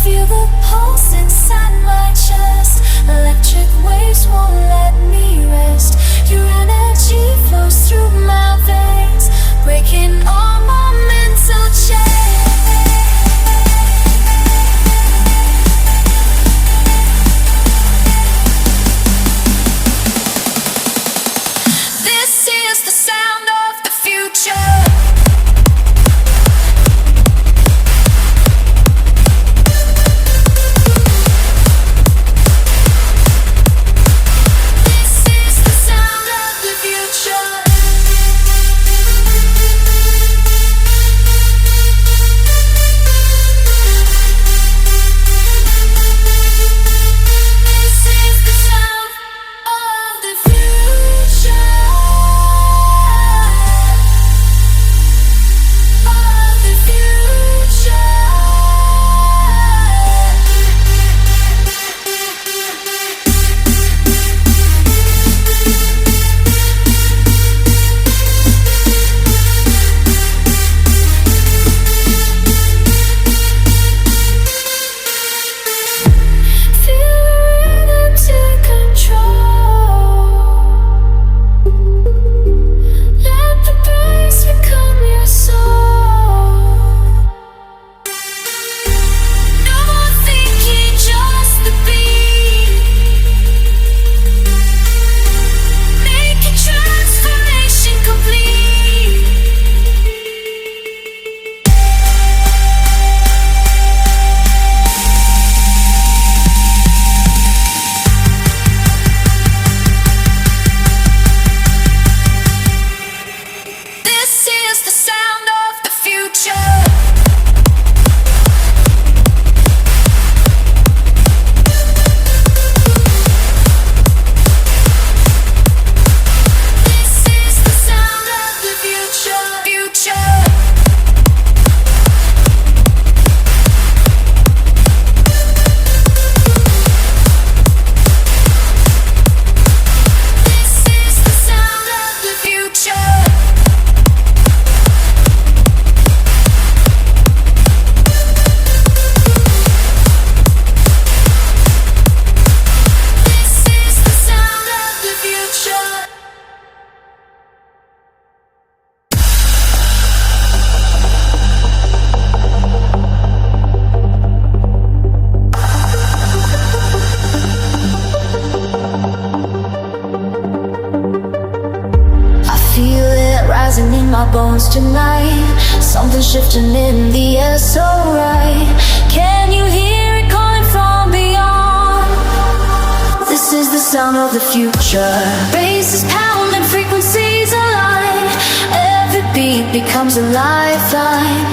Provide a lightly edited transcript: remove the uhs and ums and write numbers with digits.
feel the pulse inside my chest. Electric waves won't let me rest. Your energy flows through my veins, breaking all my mental chains. This is the sound of the future. Bones tonight, something shifting in the air so right. Can you hear it calling from beyond? This is the sound of the future. Bass is pounding, frequencies align. Every beat becomes a lifeline.